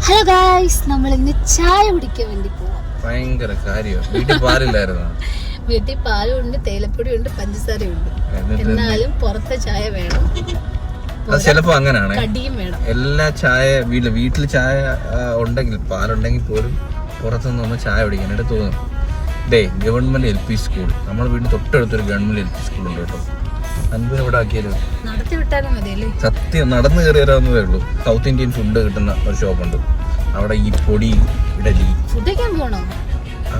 Hello guys, നമ്മൾ ഇന്ന് ചായ കുടിക്കാൻ വേണ്ടി പോവാം. ഭയങ്കര കാര്യമാണ്. വീട്ടിൽ പാലില്ലായിരുന്നു. വീട്ടിൽ പാലുണ്ട്, തേയിലപ്പൊടിയുണ്ട്, പഞ്ചസാരയുണ്ട്. എന്നാലും പുറത്തെ ചായ വേണം. അത് ചിലപ്പോ അങ്ങനെയാണ്. കടിയും വേണം. എല്ലാ ചായ വീട്ടിൽ ചായ ഉണ്ടെങ്കിൽ പാലുണ്ടെങ്കിൽ പോലും പുറത്തുനിന്ന് നമ്മൾ ചായ കുടിക്കാനായിട്ട് തോന്നും. ഗവൺമെന്റ് LP സ്കൂൾ, നമ്മുടെ വീടിന് തൊട്ടടുത്തൊരു ഗവൺമെന്റ് LP സ്കൂൾ ഉണ്ട് കേട്ടോ. അൻപതിന് ഇവിടെ ആക്കിയാലോ? നടത്തി വിട്ടാലും മതിയല്ലേ? സത്യം, നടന്നു കയറി വരാവുന്നതേ ഉള്ളൂ. സൗത്ത് ഇന്ത്യൻ ഫുഡ് കിട്ടുന്ന ഒരു ഷോപ്പുണ്ട്. അവിടെ ഈ പൊടി ഇഡലി ഫുഡ് കഴിക്കാൻ പോകണോ?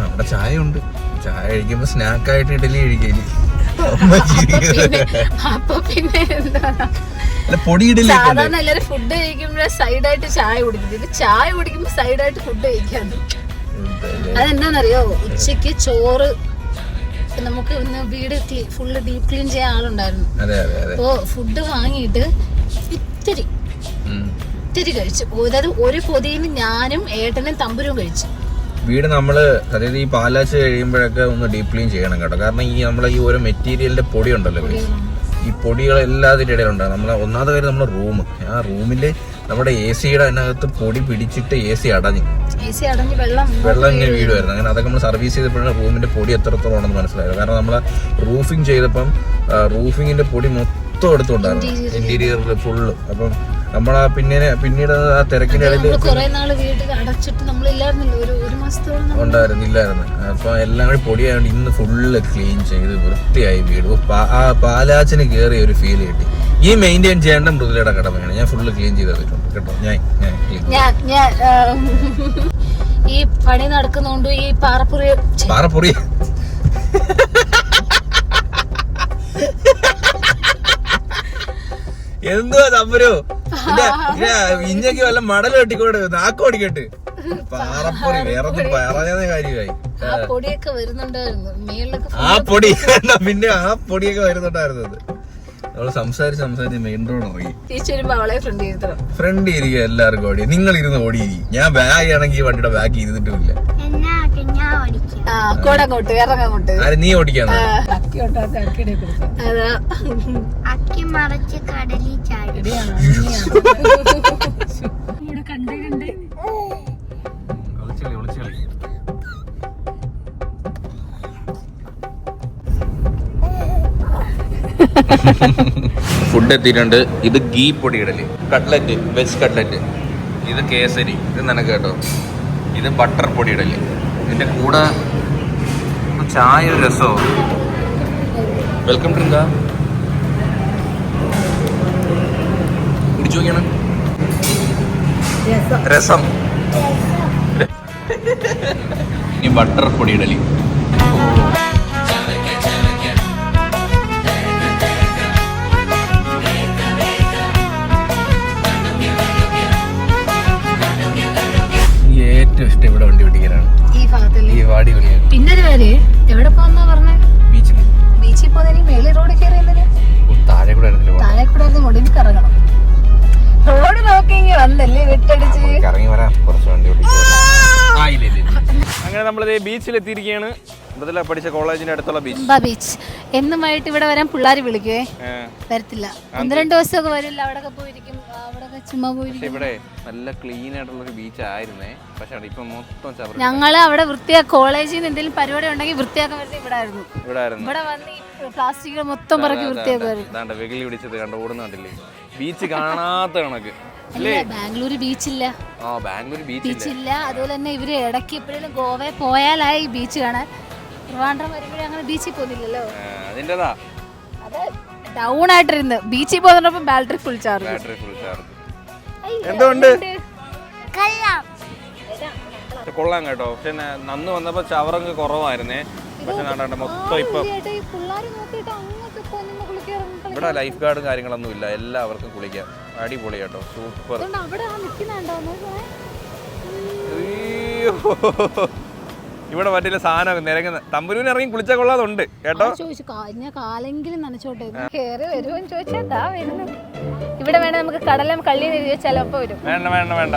അവിടെ ചായ ഉണ്ട്. ചായ കഴിക്കുമ്പോ സ്നാക്കായിട്ട് ഇഡലി കഴിക്കല്. പൊടി ഇഡലി സാധാരണ എല്ലാരും ഫുഡ് കഴിക്കുമ്പോഴേ സൈഡായിട്ട് ചായ കുടിക്കുന്നത്. ചായ കുടിക്കുമ്പോ സൈഡായിട്ട് ഫുഡ് കഴിക്കാന്ന്. അതെന്താന്നറിയോ? ഉച്ചക്ക് ചോറ് നമുക്ക് ഇന്ന് വീട് ഫുള്ള് ഡീപ് ക്ലീൻ ചെയ്യാൻ ആളുണ്ടായിരുന്നു. അപ്പോ ഫുഡ് വാങ്ങിയിട്ട് ഇത്തിരി കഴിച്ചു. അതായത് ഒരു പൊതിന് ഞാനും ഏട്ടനും തമ്പുരും കഴിച്ചു. വീട് നമ്മള് അതായത് ഈ പാലാച്ച് കഴിയുമ്പോഴൊക്കെ ഒന്ന് ഡീപ് ക്ലീൻ ചെയ്യണം കേട്ടോ. കാരണം ഈ നമ്മളെ ഈ ഓരോ മെറ്റീരിയലിന്റെ പൊടി ഉണ്ടല്ലോ, ഈ പൊടികൾ എല്ലാത്തിൻ്റെ ഇടയിലുണ്ടാകും. നമ്മളെ ഒന്നാമത്തെ കാര്യം നമ്മുടെ ആ റൂമില് നമ്മുടെ AC-യുടെ അതിനകത്ത് പൊടി പിടിച്ചിട്ട് AC അടഞ്ഞ് വെള്ളം ഇങ്ങനെ വീടുമായിരുന്നു. അങ്ങനെ അതൊക്കെ നമ്മൾ സർവീസ് ചെയ്തപ്പോഴാണ് റൂമിന്റെ പൊടി എത്രത്തോളം ഉണ്ടെന്ന് മനസ്സിലായത്. കാരണം നമ്മളെ റൂഫിങ് ചെയ്തപ്പം റൂഫിങ്ങിന്റെ പൊടി മൊത്തം എടുത്തുണ്ടായിരുന്നു, ഇന്റീരിയറിൽ ഫുള്ള്. അപ്പം നമ്മളാ പിന്നീട് ആ തിരക്കിന്റെ ഇടയിൽ ഉണ്ടായിരുന്നില്ലായിരുന്നു. അപ്പൊ എല്ലാം കൂടി പൊടിയായതുകൊണ്ട് ഇന്ന് ഫുള്ള് ക്ലീൻ ചെയ്ത് വൃത്തിയായി വീട്. ആ പാലാച്ചിന് കയറിയ ഒരു ഫീൽ കിട്ടി. ഈ മെയിൻറ്റെയിൻ ചെയ്യേണ്ട മൃദുലയുടെ കടമയാണ്. ഞാൻ ഫുള്ള് ക്ലീൻ ചെയ്ത് തന്നിട്ടുണ്ട് കേട്ടോ. ഞാൻ ഈ പണി നടക്കുന്നോണ്ട് ഈ പാറപ്പുറി എന്തുവാ തമ്പുരു ഇഞ്ഞക്ക് വല്ല മടൽ വെട്ടിക്കോട്ട് നാക്കോടിക്കട്ട്. പാറപ്പൊടി വേറൊന്നും പറഞ്ഞ കാര്യമായി. ആ പൊടി പിന്നെ ആ പൊടിയൊക്കെ വരുന്നുണ്ടായിരുന്നത്. നമ്മള് സംസാരിച്ച് മെയിൻ റോഡ് ഇറങ്ങി ഫ്രണ്ട് ഇരിക്കുക. എല്ലാവർക്കും ഓടി, നിങ്ങൾ ഇരുന്ന് ഓടിയിരിക്കും. ഞാൻ ബാഗ് ആണെങ്കിൽ വണ്ടിയുടെ ബാഗ് ഇരുന്നിട്ടുമില്ല. നീ ഓടിക്കാന്ന് ഫുഡ് എത്തിയിട്ടുണ്ട്. ഇത് ഗീ പൊടി ഇടല്, കട്ട്ലറ്റ്, വെജ് കട്ട്ലറ്റ്. ഇത് കേസരി, ഇത് നിനക്ക് കേട്ടോ. ഇത് ബട്ടർ പൊടി ഇടല്. ഇതിന്റെ കൂടെ ചായ, രസോ. വെൽക്കം ഡ്രിങ്കാ കുടിച്ചു നോക്കിയാണ്. രസം. ഈ ബട്ടർ പൊടി ഇടല്. ഏറ്റവും ഇഷ്ടം ഇവിടെ വണ്ടി ഓടിക്കാനാണ്. ഈ വാടി വിളിയാണ്. പിന്നെ എവിടെ പോന്നാ പറഞ്ഞേ? ബീച്ചിൽ പോകുന്ന മേളി റോഡ് കയറി താഴെ കൂടെ മുടിയിൽ കറങ്ങണം. റോഡ് നോക്കി വന്നല്ലേ വിട്ടടിച്ച് കറങ്ങി വരാം. കുറച്ച് വണ്ടി ഓടിക്കാം. അങ്ങനെ നമ്മളിത് ബീച്ചിൽ എത്തിയിരിക്കുകയാണ്. പഠിച്ച കോളേജിന്റെ അടുത്തുള്ള ബീച്ച്. എന്നുമായിട്ട് ഇവിടെ വരാൻ പിള്ളേർ വിളിക്കുവേ, വരത്തില്ല. 1-2 ദിവസമൊക്കെ വരില്ല. അവിടെ പോയിരിക്കും, അവിടെ ചുമ്മാ പോയിരിക്കും. ഇവിടെ നല്ല ക്ലീൻ ആയിട്ടുള്ള ഒരു ബീച്ച് ആയിരുന്നേ. പക്ഷെ ഇപ്പൊ മൊത്തം ഞങ്ങള് അവിടെ കോളേജിൽ നിന്ന് എന്തെങ്കിലും പരിപാടി ഉണ്ടെങ്കിൽ വൃത്തിയാക്കാൻ വരുന്നത് ഇവിടെ വന്ന് ഈ പ്ലാസ്റ്റിക് മൊത്തം പറക്കി വൃത്തിയാക്കുമായിരുന്നു. വെകിലി പിടിച്ചത് കണ്ട ഓടുന്നുണ്ടല്ലേ. ബീച്ച് കാണാത്ത കണക്ക്. ബാംഗ്ലൂർ ബീച്ചില്ല. അതുപോലെ തന്നെ ഇവര് ഇടയ്ക്ക് എപ്പോഴും ഗോവയിൽ പോയാലായി ബീച്ച് കാണാൻ. ട്രിവാൻഡ്രം വരുമ്പോഴേ അങ്ങനെ ബീച്ചിൽ പോകുന്നില്ലല്ലോ. അത് ഡൗൺ ആയിട്ടിരുന്ന് ബീച്ചിൽ പോകുന്നപ്പോ ബാറ്ററി ഫുൾ ചാർജ്. എന്തുകൊണ്ട് കൊള്ളാം കേട്ടോ. പക്ഷെ നന്ന് വന്നപ്പോ ചവറങ്ങ് കുറവായിരുന്നേ. പക്ഷെ മൊത്തം ഇപ്പൊ ഇവിടെ ലൈഫ് ഗാർഡും കാര്യങ്ങളൊന്നും ഇല്ല. എല്ലാവർക്കും കുളിക്കാം. അടിപൊളി കേട്ടോ, സൂപ്പർ. ഇവിടെ മറ്റേ സാധനം നിരങ്ങുന്ന തമ്പുരൂന് ഇറങ്ങി കുളിച്ചാൽ കൊള്ളാതുണ്ട് കേട്ടോ. കാലെങ്കിലും നനച്ചോട്ടെ. ഇവിടെ വേണേ നമുക്ക് കടലം കള്ളി ചിലപ്പോ വരും. വേണ്ട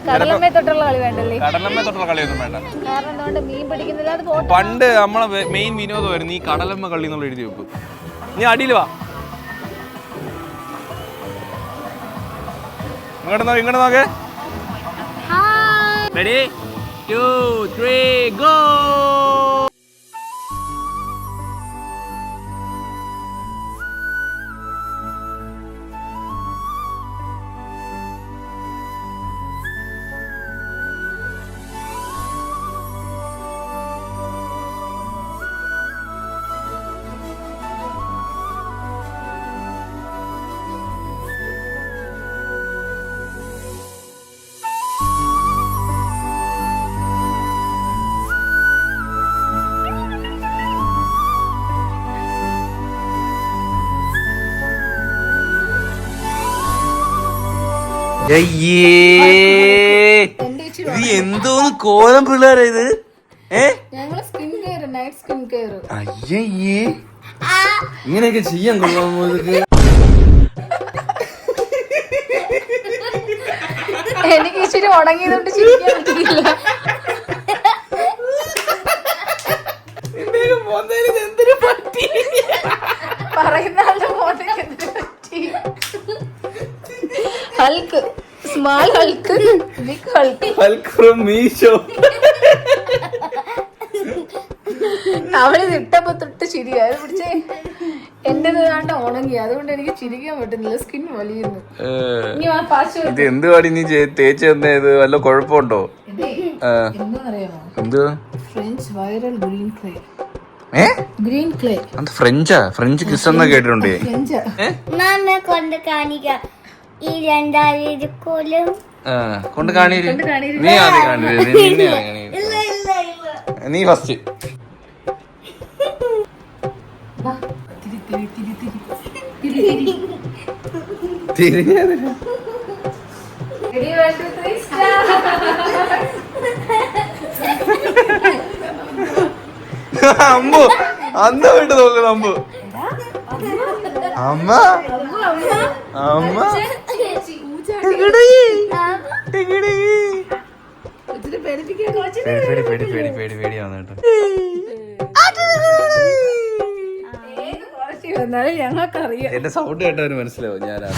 കടലമ്മേ തൊട്ടുള്ള കളി വേണ്ടല്ലേ? കടലമ്മേ തൊട്ടുള്ള കളിയൊന്നും വേണ്ട. കാരണം എന്തുകൊണ്ട് മീൻ പിടിക്കുന്നില്ല. പണ്ട് നമ്മളെ മെയിൻ വിനോദമായിരുന്നു ഈ കടലമ്മ കളി എന്നുള്ള എഴുതി വെക്കും. നീ അടിയിൽ വാ, ഇങ്ങോട്ട് നോക്കേ. Ready? 2, 3, go! ഇത് എന്തോന്ന് കോലം പിള്ളേരാ ഇത്. ഞങ്ങള് skin care, night skin care. അയ്യേ ഇങ്ങനെയൊക്കെ ചെയ്യാൻ കൊള്ളാമോ ഇതൊക്കെ? എനിക്ക് ഇച്ചിരി ഉണങ്ങിയതുകൊണ്ട് ചിരിക്കാൻ പറ്റിയില്ല. പറയുന്ന ആളുടെ മോനേക്ക് എന്തിനു പറ്റി? Hulk, small Hulk, big Hulk. അവളിത് ഇട്ടപ്പോ തൊട്ട് ചിരിയാ പിടിച്ചേ. എന്റെ കാണ്ട ഉണങ്ങി, അതുകൊണ്ട് എനിക്ക് ചിരിക്കാൻ പറ്റുന്നില്ല, സ്കിൻ വലിയുന്നു. ഇത് എന്ത് പാടി നീ തേച്ച് തന്നെ? ഇത് വല്ല കുഴപ്പമുണ്ടോ? എന്താണെന്നറിയാമോ? എന്ത്? French viral green clay. Green clay അത് ഫ്രഞ്ചാ? ഫ്രഞ്ച് കിസ് എന്നാ കേട്ടിട്ടുണ്ട്. ഫ്രഞ്ചാ. കൊണ്ട് കാണിക്കാം ഈ രണ്ടായിരം കൊണ്ട് കാണീര്. നീ ആദ്യം കാണീര്. നീ ഫസ്റ്റ്. അമ്പു അന്ത വിട്ട് നോക്കണം. അമ്പു അമ്മ അമ്മ ഞങ്ങൾക്കറിയാം. എന്റെ സൗണ്ട് കേട്ടവന് മനസ്സിലാവും ഞാനാ.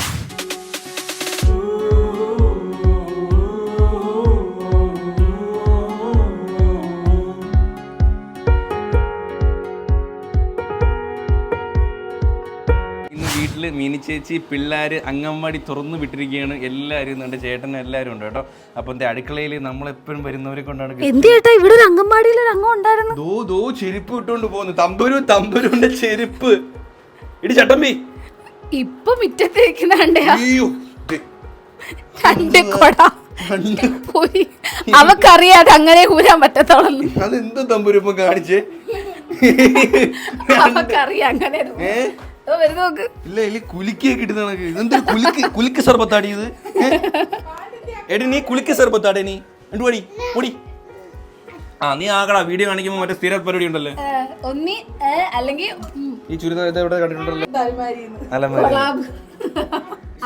മീനി ചേച്ചി പിള്ളേർ അംഗൻവാടി തുറന്നു വിട്ടിരിക്കുകയാണ്. എല്ലാവരും ഉണ്ട്, ചേട്ടനും എല്ലാവരും ഉണ്ട് കേട്ടോ. അപ്പം അടുക്കളയിൽ നമ്മളെപ്പോഴും വരുന്നവരെ കൊണ്ടാണ്. എന്ത് ചേട്ടാ ഇവിടെ ഒരു അംഗൻവാടിയിൽ ഒരു അംഗം ഉണ്ടായിരുന്നു. ദോ ചെരുപ്പ് ഇട്ടുകൊണ്ട് പോകുന്നു. തമ്പുരുന്റെ ചെരുപ്പ് ഇടി ചട്ടമ്പി. ഇപ്പൊ മിറ്റത്തേക്കുന്നുണ്ട് അവക്കറിയാതെ അങ്ങനെ കൂരാൻ പറ്റത്തോളൂ. അതെന്ത് തമ്പുരിപ്പം കാണിച്ചേ? അവക്കറിയാം അങ്ങനെ. ഇല്ല ഇല്ല കുലിക്കൊക്കെ കിട്ടുന്ന ഇതെന്തൊരു കുലിക്ക് സർബത്താടി ഇത്? എടി നീ കുലിക്ക് സർബത്താടേ നീ രണ്ടു പടി പൊടി. നീ ആകടാ വീഡിയോ കാണിക്കുമ്പോ മറ്റേ സ്ഥിര പരിപാടി ഉണ്ടല്ലോ. അല്ലെങ്കിൽ ഈ ചുരിദാർ എവിടെ കണ്ടിട്ടുണ്ടല്ലോ.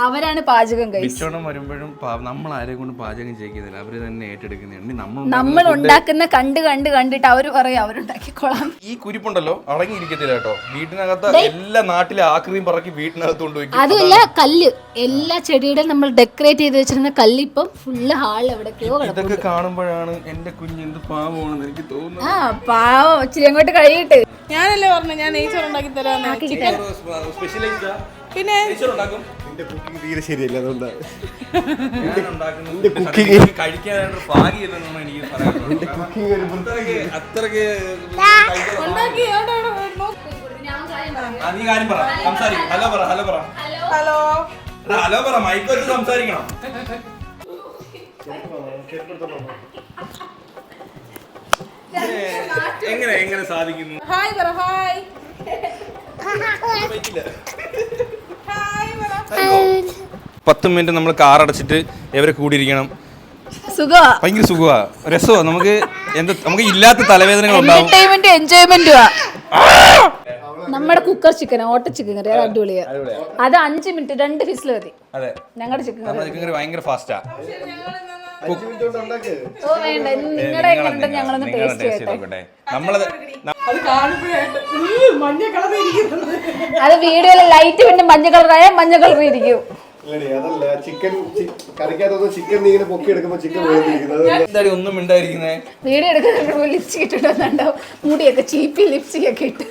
അവരാണ് പാചകം കഴിച്ചോണം വരുമ്പോഴും നമ്മൾ ആരെയും കൊണ്ട് പാചകം ചെയ്യിക്കുന്നില്ല, അവര് തന്നെ ഏറ്റെടുക്കുന്നുണ്ട്. നമ്മൾ ഉണ്ടാക്കുന്ന കണ്ടിട്ട് അവര് പറയും അവരുണ്ടാക്കിക്കോളാം. ഈ കുരിപ്പുണ്ടല്ലോ അടങ്ങിയിരിക്കത്തില്ല കേട്ടോ. വീട്ടിനകത്ത് എല്ലാ നാട്ടിലെ ആക്രിയും പറക്കി വീട്ടിനകത്ത് കൊണ്ടുപോയി. അതുമല്ല കല്ല്, എല്ലാ ചെടിയുടെ നമ്മൾ ഡെക്കറേറ്റ് ചെയ്ത് വെച്ചിരുന്ന കല്ല് ഇപ്പം ഫുള്ള് ഹാളിൽ എവിടെയൊക്കെയോ. ഇതൊക്കെ കാണുമ്പോഴാണ് എന്റെ കുഞ്ഞ് എന്ത് പാവമാണെന്ന് എനിക്ക് തോന്നുന്നു. പാവം ഇച്ചിരി അങ്ങോട്ട് കഴിയിട്ട്. ഞാനല്ലേ പറഞ്ഞു ഞാൻ നെയ്ച്ചോറ് ഉണ്ടാക്കി തരാം. പിന്നെ തീരെ ശരിയല്ല, അതുകൊണ്ടാണ് ഹലോ മൈക്ക് വെച്ച് സംസാരിക്കണം. എങ്ങനെ സാധിക്കുന്നു? ഹായ് പറ. ഹായ് 10 മിനിറ്റ് നമ്മൾ കാർ അടച്ചിട്ട് എവരെ കൂടിയിരിക്കണം. സുഖമാ, ഭയങ്കര സുഖമാ, രസമാ. നമുക്ക് ഇല്ലാത്ത തലവേദനകൾ ഉണ്ടാവും. എൻജോയ്മെന്റുവാ. നമ്മുടെ കുക്കർ ചിക്കൻ, ഓട്ട ചിക്കൻ കറി, അത് അടിപൊളിയാ. അത് 5 മിനിറ്റ് 2 ഫിസിൽ മതി. അതെ, ഞങ്ങളുടെ ചിക്കൻ കറി ഭയങ്കര ഫാസ്റ്റാ. വേണ്ട, നിങ്ങളുടെ എങ്ങനെ ഞങ്ങളൊന്ന് ടേസ്റ്റ് ചെയ്യട്ടെ. മഞ്ഞ കളർ ഇരിക്കുന്നത് അത് വീഡിയോയിലെ ലൈറ്റ് പിന്നെ മഞ്ഞ കളറായ മഞ്ഞ കളർ ഇരിക്കും. അതല്ല ചിക്കൻ കറിക്കകത്തൊന്നും ചിക്കൻ നീ ഇങ്ങനെ പൊക്കി എടുക്കുമ്പോ ചിക്കൻ വേണ്ടിയിരിക്കുന്നത് എന്തായാലും ഒന്നും മിണ്ടായിരിക്കുന്നേ. വീഡിയോ എടുക്കുന്ന ലിപ്സ്റ്റിക് ഇട്ടിട്ടുണ്ടോ? മുടിയൊക്കെ ചീപ്പി ലിപ്സ്റ്റിക് ഒക്കെ ഇട്ട്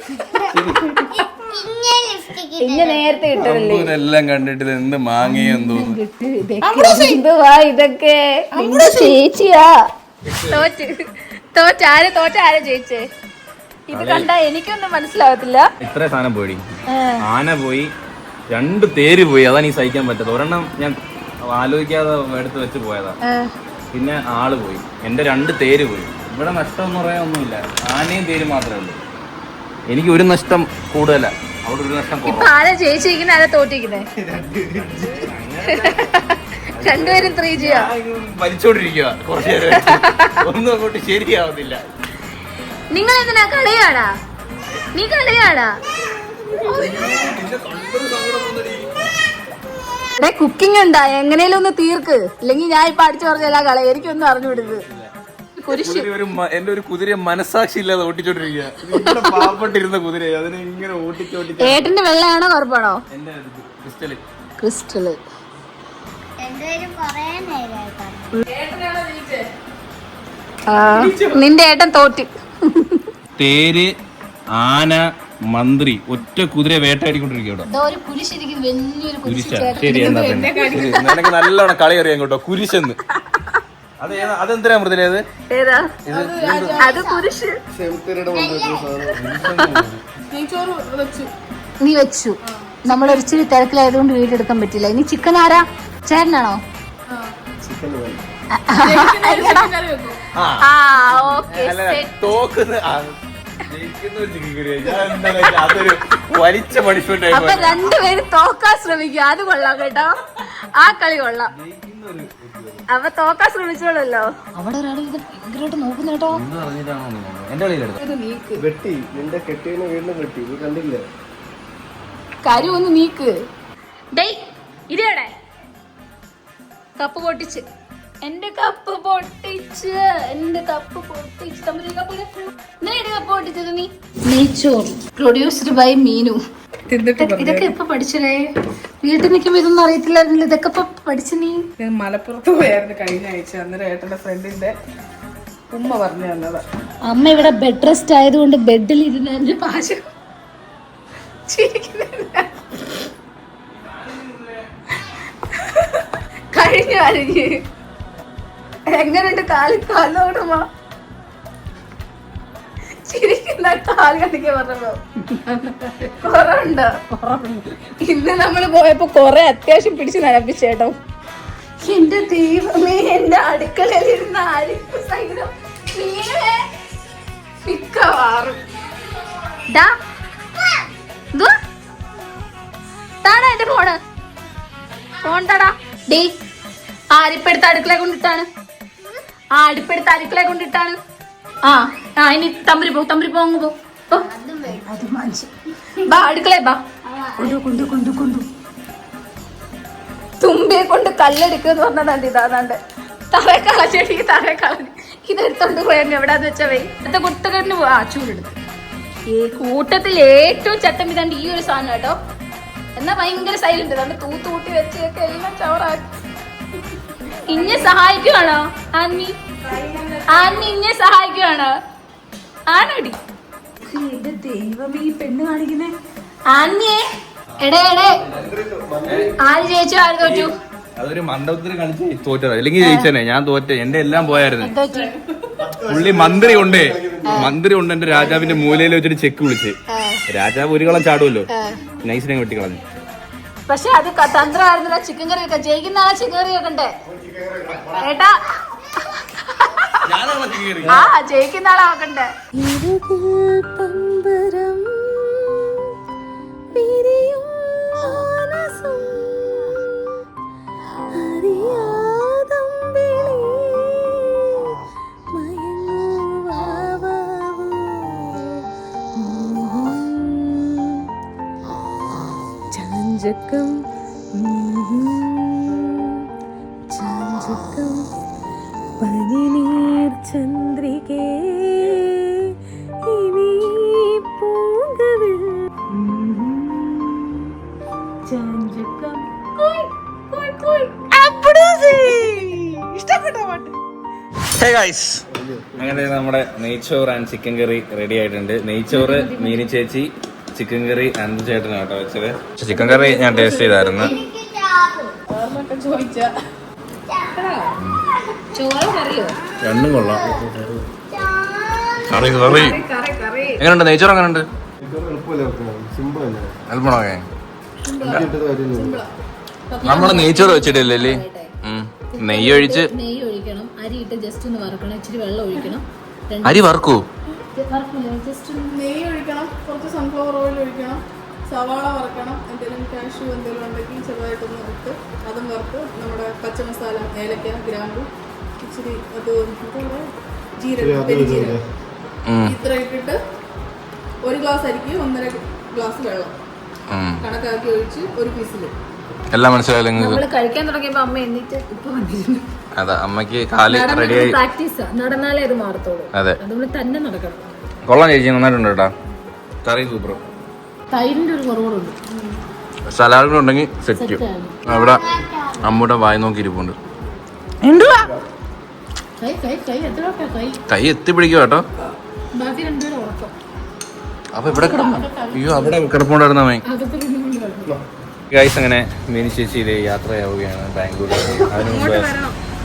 ഇങ്ങനെ നേരത്തെ ഇട്ടതല്ലേ? എല്ലാം കണ്ടിട്ട് എന്ത് മാങ്ങയെന്ന് തോന്നുന്നു. ഇതൊക്കെ ചേച്ചിയാ തോറ്റ ആരെ ജയിച്ചേ? ഇത് കണ്ട എനിക്കൊന്നും മനസ്സിലാവത്തില്ല. ഇത്ര സാധനം പോയി, ആന പോയി, 2 തേര് പോയി. അതാണ് ഈ സഹിക്കാൻ പറ്റത്. ഒരെണ്ണം ഞാൻ ആലോചിക്കാതെ എടുത്ത് വെച്ച് പോയതാ. പിന്നെ ആള് പോയി, എന്റെ 2 തേര് പോയി. ഇവിടെ നഷ്ടം എന്ന് പറയാൻ ഒന്നുമില്ല, ആനയും തേര് മാത്രമേ ഉള്ളൂ. എനിക്ക് ഒരു നഷ്ടം കൂടുതല, അവിടെ ഒരു നഷ്ടം കുറവ്. ആരാ ജയിച്ചിരിക്കുന്നത്, ആരാ തോറ്റിരിക്കുന്നേ? രണ്ടുപേരും 3G വലിച്ചോണ്ടിരിക്കുക കുറച്ചു നേരം. ഒന്നും അങ്ങോട്ട് ശരിയാവുന്നില്ല. നിങ്ങൾ എന്തിനാ കളിയാടാ? നീ കളിയാടാ? ഇവിടെ കുക്കിംഗ് ഉണ്ടാ, എങ്ങനെയും ഒന്ന് തീർക്ക്, ഇല്ലെങ്കിൽ ഞാൻ ഇപ്പൊ അടിച്ചു പറഞ്ഞല്ല കള. എനിക്കൊന്നും അറിഞ്ഞുവിടുന്നത് എന്റെ ഒരു കുതിരയെ മനസാക്ഷി ഇല്ലാതെ ഓട്ടിച്ചോണ്ടിരിക്കുക. പാവപ്പെട്ടിരുന്ന കുതിര അതിനെ ഇങ്ങനെ ഓട്ടിച്ചോട്ടി. ഏട്ടന്റെ വെള്ളയാണോ കറുപ്പാണോ? ക്രിസ്റ്റല്. ക്രിസ്റ്റല്. നിന്റെ ഏട്ടൻ തോറ്റ്. തേര്, ആന, മന്ത്രി ഒറ്റ കുതിരയെ വേട്ടയാടിക്കൊണ്ടിരിക്കുക. ശരി, നിനക്ക് നല്ലോണം കളി അറിയാം കേട്ടോ. കുരിശെന്ന് അതെന്തിനാ മൃദുലേത്? നീ വെച്ചു. നമ്മൾ ഒരിച്ചിരി തിരക്കിലായതുകൊണ്ട് വീഡിയോ എടുക്കാൻ പറ്റില്ല. ഇനി ചിക്കൻ ആരാ? ചേട്ടനാണോ? അതൊരു വലിച്ച പണിഷ്മെന്റ്. അപ്പൊ രണ്ടുപേരും തോക്കാൻ ശ്രമിക്കുക. അത് കൊള്ളാം കേട്ടോ, ആ കളി കൊള്ളാം. അപ്പൊ തോക്കാൻ ശ്രമിച്ചോളല്ലോ. അവിടെ ഒരാൾ ഇത് ഭയങ്കരമായിട്ട് നോക്കുന്ന കേട്ടോ. വെട്ടി നിന്റെ കെട്ടിയതിനെ വീണ്ടും വെട്ടി, നീ കണ്ടില്ലേ? കരു ഒന്ന് നീക്ക്. ഡേയ് ഇരിയടെ. കപ്പ് പൊട്ടിച്ച്, എന്റെ കപ്പ് പൊട്ടിച്ച്, എന്റെ കപ്പ് പൊട്ടിച്ച്. തമ്മിൽ കപ്പ് പൊട്ടിച്ചത് നീ. നെയ്ച്ചോർ പ്രൊഡ്യൂസ്ഡ് ബൈ മീനു. ഇതൊക്കെ എപ്പോ പഠിച്ചേ? വീട്ടിൽ നിൽക്കുമ്പോ ഇതൊന്നും അറിയത്തില്ലായിരുന്നില്ല. ഇതൊക്കെ ഇപ്പൊ പഠിച്ചു നീ? ഞാൻ മലപ്പുറത്ത് പോയായിരുന്നു കഴിഞ്ഞ ആഴ്ച. അന്നേരം ഏട്ടന്റെ ഫ്രണ്ടിന്റെ ഉമ്മ പറഞ്ഞു തന്നതാ. അമ്മ ഇവിടെ ബെഡ് റെസ്റ്റ് ആയതുകൊണ്ട് ബെഡിൽ ഇരുന്ന് പാചകം കഴിഞ്ഞു. അരിഞ്ഞ് എങ്ങനെയുണ്ട്? കാലോടുമോ ചിരിക്കുന്ന കാല് കണ്ടിക്ക് പറഞ്ഞപ്പോ കുറവുണ്ടോ? ഇന്ന് നമ്മള് പോയപ്പോ കൊറേ അത്യാവശ്യം പിടിച്ച് നനപ്പിച്ചേട്ടോ. എന്റെ ദൈവമേ, എന്റെ അടുക്കളയിൽ ഇരുന്ന അരിപ്പ് സഹിതം മിക്കവാറും താടാ എന്റെ ഫോൺ താടാ. ഡേ അരിപ്പെടുത്ത് അടുക്കളയെ കൊണ്ടിട്ടാണ്. അടുപ്പെടുത്ത് അടുക്കളയെ കൊണ്ടിട്ടാണ്. ഇനി തമ്പരി പോ അങ്ങ് പോ. അത് മനസ്സിൽ ബാ, അടുക്കളെ ബാ. കൊണ്ടു തുമ്പിയെ കൊണ്ട് കല്ലെടുക്കെന്ന് പറഞ്ഞതാണ്ട്. ഇതാണ്ട് തറയെ കളച്ചെടിക്ക് തറയെ കളഞ്ഞ് ഇതെടുത്തോണ്ട് പോയാൽ എവിടാന്ന് വെച്ചാ വേ ഇത്തെ കുത്തകെട്ടിന് പോവാ. ചൂടെടുത്ത് ഈ കൂട്ടത്തിൽ ഏറ്റവും ചട്ടം ഇതാണ്ട് ഈ ഒരു സാധനം കേട്ടോ. എന്നാ ഭയങ്കര സൈലന്റ്. ഇതാണ്ട് തൂത്തുകൂട്ടി വെച്ചൊക്കെ എല്ലാം ചവറാക്കി. ഇന്നെ സഹായിക്കുവാണോ ആൻമി? ഇന്നെ സഹായിക്കുവാണോ? ആണോടി? എന്റെ ദൈവമേ, ഈ പെണ്ണ് കാണിക്കുന്നേ. ആൻമിയെ എടേ ആര് ജയിച്ചു, ആര് തോറ്റു? അതൊരു മണ്ഡപത്തിന് കളിച്ച് തോറ്റതാ. അല്ലെങ്കിൽ ജയിച്ചനെ. ഞാൻ തോറ്റ, എന്റെ എല്ലാം പോയായിരുന്നു. പുള്ളി മന്ത്രി ഉണ്ട് എന്റെ രാജാവിന്റെ മൂലയിൽ വെച്ചിട്ട് ചെക്ക് വിളിച്ച്. രാജാവ് ഒരു കളം ചാടുമല്ലോ, നൈസിനെ വെട്ടി കളഞ്ഞു. പക്ഷെ അത് തന്ത്രമായിരുന്നില്ല. ചിക്കൻ കറി വെക്കാം. ജയിക്കുന്ന ആളെ ചിക്കൻ കറി വെക്കണ്ടേ ഏട്ടാ? ജയിക്കുന്ന ആളെ വെക്കണ്ടേ? ചാഞ്ചക്കം പനിനീർ ചന്ദ്രികേ ഇനി പൂങ്കവിൽ ചാഞ്ചക്കം ഇഷ്ടപ്പെട്ടോ പാട്ട്? Hey guys. അങ്ങനെ നമ്മുടെ നെയ്ച്ചോറ് ആൻഡ് ചിക്കൻ കറി റെഡി ആയിട്ടുണ്ട്. നെയ്ച്ചോറ് മീനി ചേച്ചി, ചിക്കൻ കറി അനന്ത് ചേട്ടനാണ് കേട്ടോ വെച്ചത്. ചിക്കൻ കറി ഞാൻ ടേസ്റ്റ് ചെയ്തായിരുന്നു. ഓർമ്മയൊക്കെ ചോദിച്ച ചോറ് കറിയോ? രണ്ടും കൊള്ളാം. കറി കറി എങ്ങനെയുണ്ട്? നെയ്ച്ചോറ് എങ്ങനെയുണ്ട്? അൽപ്പണമൊക്കെ നമ്മള് നെയ്ച്ചോറ് വെച്ചിട്ടില്ലേ? നെയ്യ് ഒഴിച്ച് നെയ്യ് ഒഴിക്കണം, അരി ഇട്ട് ജസ്റ്റ് ഒന്ന് വറക്കണം, ഇച്ചിരി വെള്ളം ഒഴിക്കണം. അരി വറക്കൂ? ജസ്റ്റ് നെയ്യ് ഒഴിക്കണം, കുറച്ച് സൺഫ്ലവർ ഓയിൽ ഒഴിക്കണം, സവാള വറക്കണം, എന്തെങ്കിലും കാഷ്യൂ എന്തെങ്കിലും ഉണ്ടെങ്കിൽ ചെറുതായിട്ടൊന്ന് ഇട്ട് അതും വറുത്ത് നമ്മുടെ പച്ച മസാല, ഏലക്ക, ഗ്രാമ്പു, ഇച്ചിരി അത് ജീരകം, പെരുജീരകം ഇത്ര ഇട്ടിട്ട് 1 ഗ്ലാസ് അരിക്ക് 1.5 ഗ്ലാസ് വെള്ളം കണക്കാക്കി ഒഴിച്ച് ഒരു പീസിൽ എല്ലാം മനസ്സിലായില്ല നിങ്ങൾക്ക്? നമ്മള് കഴിക്കാൻ തുടങ്ങിയപ്പോ അമ്മ എന്നിട്ട് ഇപ്പൊ വന്നിരുന്നു. അതെ, അമ്മക്ക് കാല് റെഡിയായി. പ്രാക്ടീസാ, നടന്നാലേ അത് മാറത്തോളൂ. അതെ, അതുകൊണ്ട് തന്നെ നടക്കണം. കൊള്ളാം ചേച്ചി, നന്നായിട്ടുണ്ട് കേട്ടാ. കറി സൂപ്പർ. തൈരിന്റെ ഒരു കുറവുണ്ട്. സലാഡ് ഉണ്ടെങ്കിൽ സെറ്റ്. അവിടെ അമ്മൂടെ വായി നോക്കി ഇരിപ്പുണ്ട്. കൈ എത്തിപ്പിടിക്കുക കേട്ടോ. ബാക്കി രണ്ടുപേരും ഉറക്കം. അപ്പൊ ഇവിടെ കിടന്നു. അയ്യോ, അവിടെ കിടപ്പുണ്ടായിരുന്ന മേ ഗൈസ്. അങ്ങനെ മീനി ചേച്ചിയിലെ യാത്രയാവുകയാണ് ബാംഗ്ലൂരിലേക്ക്.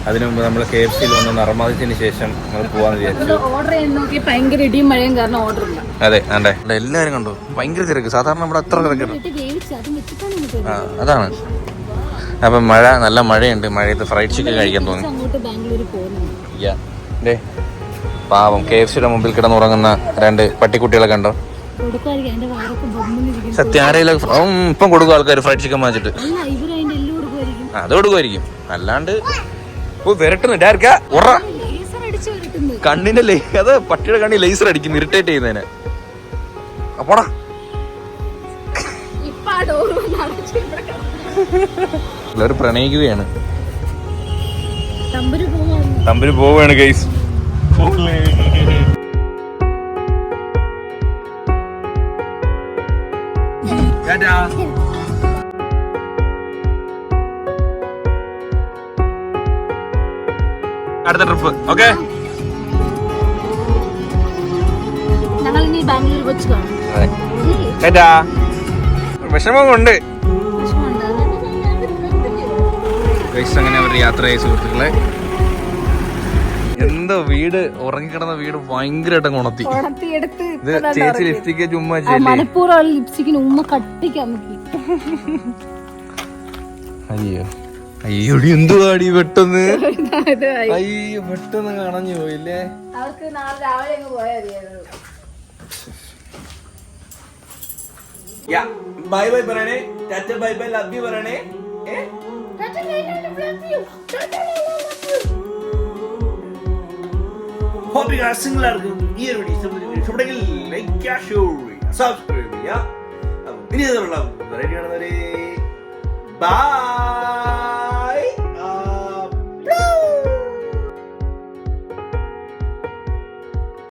അതിനു മുമ്പ് നമ്മൾ KFC വന്ന് നർമാദിച്ചതിന് ശേഷം നമ്മൾ പോവാന്ന് വിചാരിച്ചു. ഓർഡർ ചെയ്യാൻ നോക്കി ഭയങ്കര ഇടിയും മഴയും കാരണം ഓർഡർ ഇല്ല. അതെ, ആണ്ടേ എല്ലാവരും കണ്ടു, ഭയങ്കര തിരക്ക്. സാധാരണ നമ്മുടെ അത്ര തിരക്കില്ല. അതാണ്. അപ്പം നല്ല മഴയുണ്ട്. മഴയത്ത് ഫ്രൈഡ് ചിക്കൻ കഴിക്കാൻ തോന്നി. അങ്ങോട്ട് ബാംഗ്ലൂർ പോകുന്നു. പാവം KFCയുടെ മുമ്പിൽ കിടന്നുറങ്ങുന്ന 2 പട്ടിക്കുട്ടികളെ കണ്ടോ? സത്യം, ആരെങ്കിലും ഇപ്പം കൊടുക്കും ആൾക്കാർ ഫ്രൈഡ് ചിക്കൻ വാങ്ങിച്ചിട്ട്. അത് കൊടുക്കുമായിരിക്കും, അല്ലാണ്ട് വിരട്ടുന്നു. കണ്ണിന്റെ അത് പട്ടിയുടെ കണ്ണി ലേസർ അടിക്കും, ഇറിറ്റേറ്റ് ചെയ്യുന്നതിന്. അപ്പോടാ എല്ലാവരും പ്രണയിക്കുകയാണ്. തമ്പുരു പോവുകയാണ് ഗൈസ്. അടുത്ത ട്രിപ്പ്. ഓക്കെ, ഞങ്ങൾ ഇനി ബാംഗ്ലൂർ വെച്ച് കാണും. വിഷമമുണ്ട്. അങ്ങനെ അവരുടെ യാത്രയായ സുഹൃത്തുക്കളെ, എന്തോ വീട് ഉറങ്ങിക്കിടന്ന വീട് ഭയങ്കരമായിട്ട് ഉണർത്തി. ഇത് ചേച്ചി ലിപ്സ്റ്റിക്ക് ചുമ്മാ മനപ്പൂർവ്വം ലിപ്സ്റ്റിക്കിന് ഉമ്മ കട്ടിക്കാൻ നോക്കി. അയ്യോ അയ്യോടി, എന്തുവാടി പെട്ടെന്ന്? അയ്യോ, പെട്ടെന്ന് കാണഞ്ഞു പോയില്ലേ? അവർക്ക് നാളെ രാവിലെ അങ്ങ് പോയാൽ ബൈ ബൈ പറയണേ, Tata bye bye, love you പറയണേ. ഹോപ്പ് യു ആർ സിംഗിൾ ആർക്കും ഈ ഒരു വീഡിയോ ഇഷ്ടപ്പെട്ടെങ്കിൽ ലൈക്ക് ചെയ്യുക, ഷെയർ ചെയ്യുക, സബ്സ്ക്രൈബ് ചെയ്യുക. ഇനി ഇതുള്ള ബൈ.